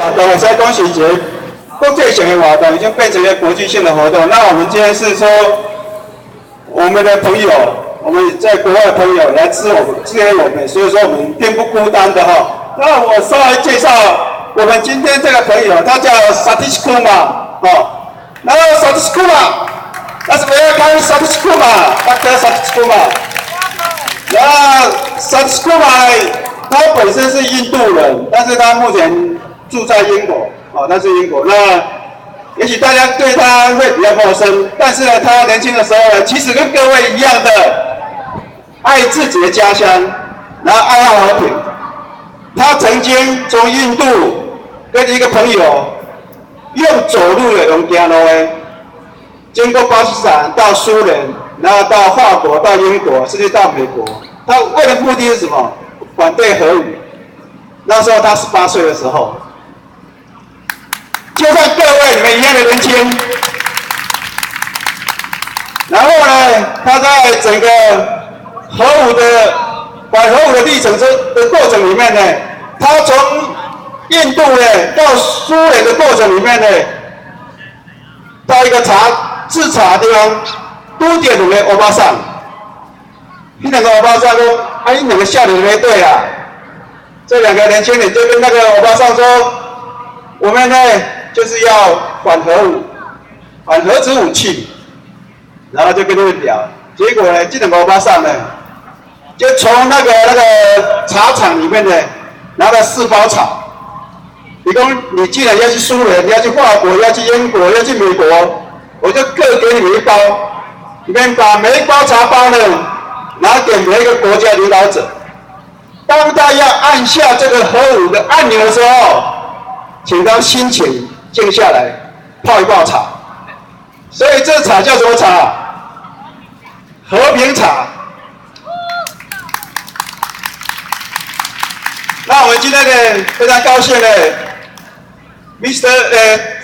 活动，所以恭喜节国际性的活动已经变成一个国际性的活动。那我们今天是说，我们的朋友，我们在国外的朋友来支援我们，所以说我们并不孤单的哈。那我稍微介绍我们今天这个朋友，他叫 Satish Kumar 哦。然后 Satish Kumar。Let's welcome Satish Kumar, Dr. Satish Kumar. 然后 Satish Kumar 他本身是印度人，但是他目前住在英国，他是英国。那也许大家对他会比较陌生，但是呢，他年轻的时候呢，其实跟各位一样的爱自己的家乡，然后爱好和平。他曾经从印度跟一个朋友用走路的用走路的。经过巴基斯坦到苏联，然后到法国、到英国，甚至到美国。他为的目的是什么？反对核武。那时候他18岁的时候，就像各位你们一样的年轻。然后呢，他在整个反核武的历程的过程里面呢，他从印度呢到苏联的过程里面呢，到一个制茶的地方，拄着两个欧巴桑，那两个欧巴桑说：“啊，你两个少年没对啊！”这两个年轻人就跟那个欧巴桑说：“我们呢就是要反核武，反核子武器。”然后就跟他们聊，结果呢，这两个欧巴桑呢，就从那个茶厂里面呢拿了4包茶。你说你既然要去苏联，你要去法国，要去英国，要去美国。我就各给你们1包，你们把每一包茶包呢拿给每一个国家领导者。当他要按下这个核武的按钮的时候，请他心情静下来，泡一泡茶。所以这茶叫什么茶？和平茶。那我们今天呢非常高兴呢 ，Mr.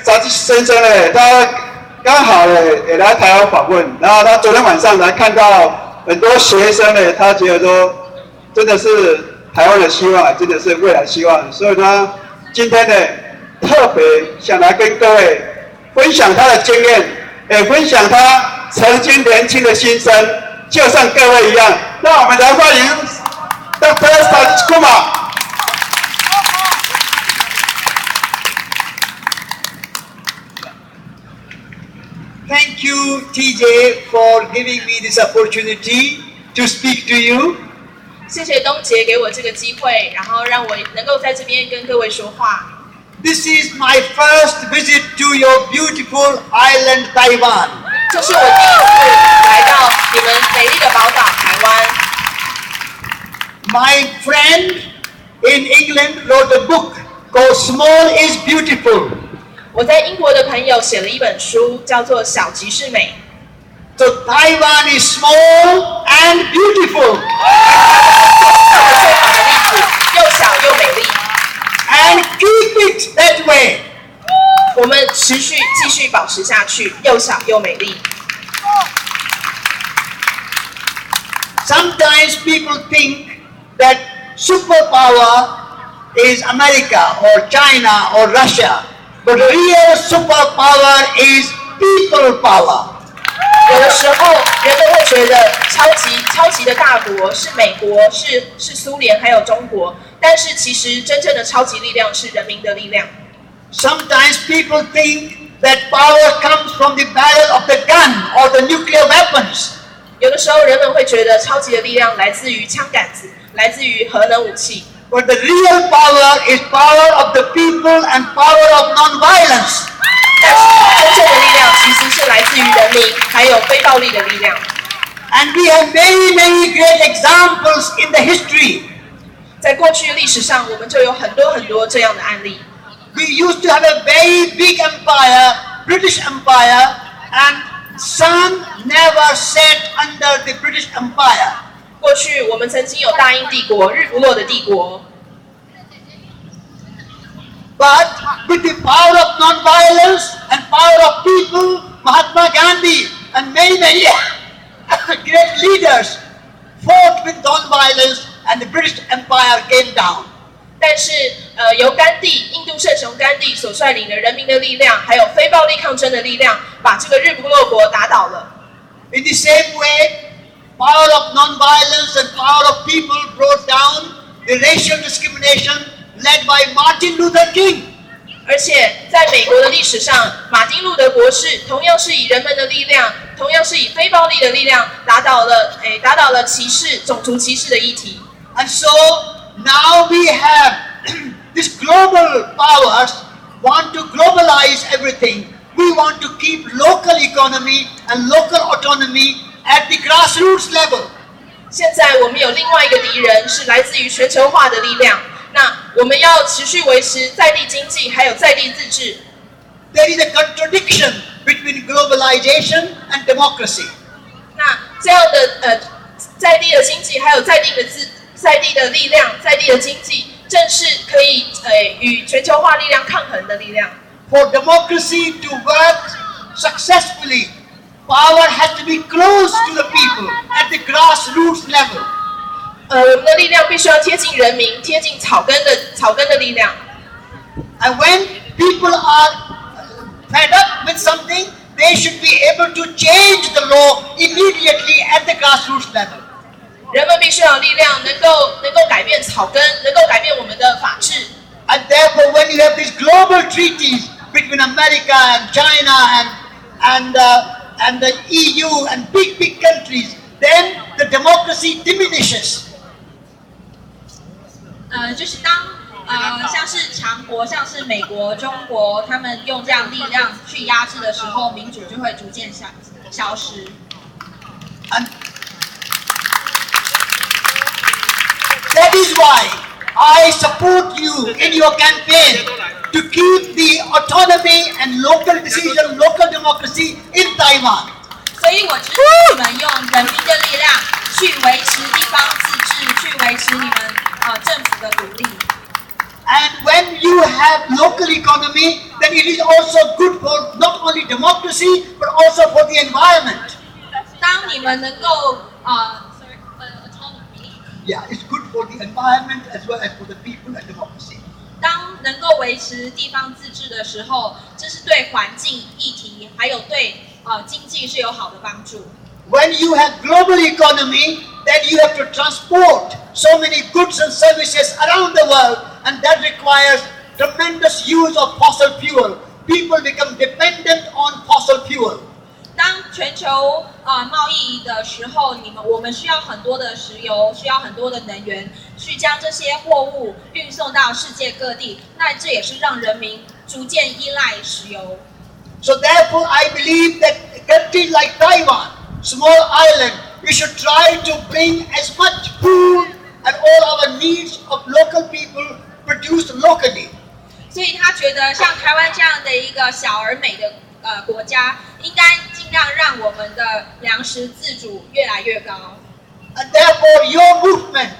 Satish 先生呢，他刚好呢也来台湾访问，然后他昨天晚上来看到很多学生呢，他觉得说真的是台湾的希望，真的是未来希望，所以他今天呢特别想来跟各位分享他的经验，也分享他曾经年轻的心声，就像各位一样。那我们来欢迎 Dr. Satish Kumar。Thank you, TJ, for giving me this opportunity to speak to you. 谢谢东杰给我这个机会，然后让我能够在这边跟各位说话。This is my first visit to your beautiful island, Taiwan. 这是我第一次来到你们美丽的宝岛台湾。My friend in England wrote a book called "Small is Beautiful." 我在英国的朋友写了一本书，叫做《小即是美》。So Taiwan is small and beautiful. 最好的例子，又小又美丽。And keep it that way. 我们继续保持下去，又小又美丽。Sometimes people think that superpower is America or China or Russia. But real superpower is people power. 有的时候，人们会觉得超级的大国是美国、是苏联还有中国，但是其实真正的超级力量是人民的力量。Sometimes people think that power comes from the barrel of the gun or the nuclear weapons. 有的时候，人们会觉得超级的力量来自于枪杆子，来自于核能武器。But the real power is power of the people and power of non-violence. 但是真正的力量其实是来自于人民，还有非暴力的力量。And we have many great examples in the history. 在过去的历史上，我们就有很多这样的案例。We used to have a very big empire, British Empire, and sun never set under the British Empire. 过去我们曾经有大英帝国、日不落的帝国。But with the power of non-violence and power of people, Mahatma Gandhi and many great leaders fought with non-violence, and the British Empire came down. 但是由甘地，印度圣雄甘地所率领的人民的力量，还有非暴力抗争的力量，把这个日不落国打倒了。In the same way, power of non-violence and power of people brought down the racial discrimination led by Martin Luther King. 而且在美国的历史上，马丁路德博士同样是以人们的力量，同样是以非暴力的力量打倒了歧视、种族歧视的议题。And so now we have these global powers want to globalize everything. We want to keep local economy and local autonomy at the grassroots level. 现在我们有另外一个敌人，是来自于全球化的力量。那我们要持续维持在地经济，还有在地自治。There is a contradiction between globalization and democracy. 那这样的在地的经济，还有在地的力量、在地的经济，正是可以与全球化力量抗衡的力量。For democracy to work successfully, power has to be close to the people at the grassroots level. 我们的力量必须要贴近人民，贴近草根的力量。And when people are fed up with something, they should be able to change the law immediately at the grassroots level. 人们必须要有力量，能够改变草根，能够改变我们的法治。And therefore, when you have these global treaties between America and China and the EU and big countries, then the democracy diminishes. 就是当像是强国，像是美国、中国，他们用这样力量去压制的时候，民主就会逐渐消失。And that is why I support you in your campaign to keep the autonomy and local decision, local democracy in Taiwan. 所以我支持你们用人民的力量去维持地方自治，去维持你们政府的独立。And when you have local economy, then it is also good for not only democracy but also for the environment. 当你们能够Yeah, it's good for the environment as well as for the people and democracy. 当能够维持地方自治的时候，这是对环境议题还有对经济是有好的帮助。When you have global economy, then you have to transport so many goods and services around the world, and that requires tremendous use of fossil fuel. People become dependent on fossil fuel. 当全球贸易的时候，我们需要很多的石油，需要很多的能源，去将这些货物运送到世界各地。那这也是让人民逐渐依赖石油。So therefore, I believe that countries like Taiwan, small island, we should try to bring as much food and all our needs of local people produced locally. 所以他觉得像台湾这样的一个小而美的国家，应该尽量让我们的粮食自主越来越高。And therefore, your movement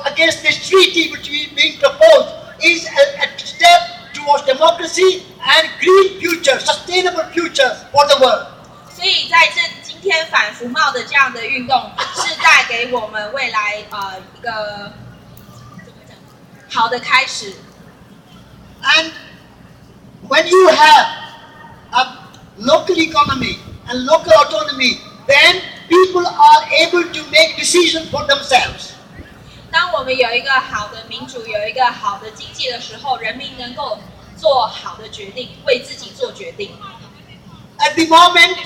against this treaty which is being proposed is a step towards democracy and green future, sustainable future for the world. 所以在今天反服贸的这样的运动，是带给我们未来一个好的开始。And when you have a local economy and local autonomy, then people are able to make decisions for themselves. 当我们有一个好的民主，有一个好的经济的时候，人民能够做好的决定，为自己做决定。At the moment,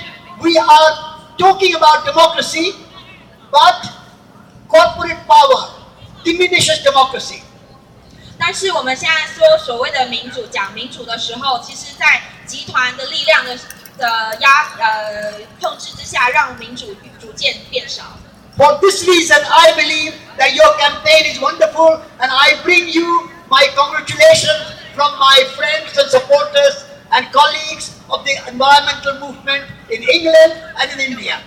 we are talking about democracy, but corporate power diminishes democracy. 但是我们现在说所谓的民主，讲民主的时候，其实在集团的力量的控制之下，让民主逐渐变少。For this reason, I believe that your campaign is wonderful, and I bring you my congratulations from my friends and supporters and colleagues of the environmental movement in England and in India.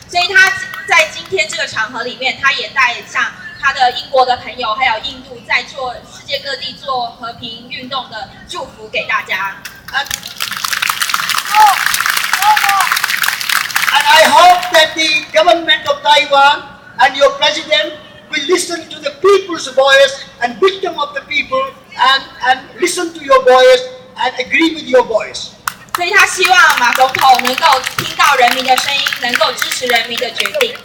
所以他在今天这个场合里面，他也带上他的英国的朋友，还有印度在做世界各地做和平运动的祝福给大家。And I hope that the government of Taiwan and your president will listen to the people's voice and wisdom of the people and listen to your voice and agree with your voice. 所以他希望马总统能够听到人民的声音，能够支持人民的决定。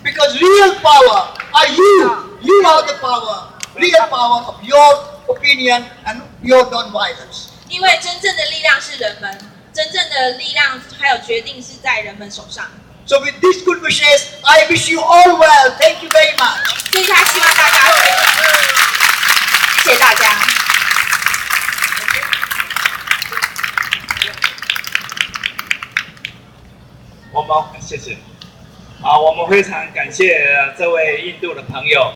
Because real power are you. You are the power. Real power of your opinion and your non-violence. 因为真正的力量是人们，真正的力量还有决定是在人们手上。So with these good wishes, I wish you all well. Thank you very much. 所以他希望大家会，谢谢大家。谢谢。我们非常感谢这位印度的朋友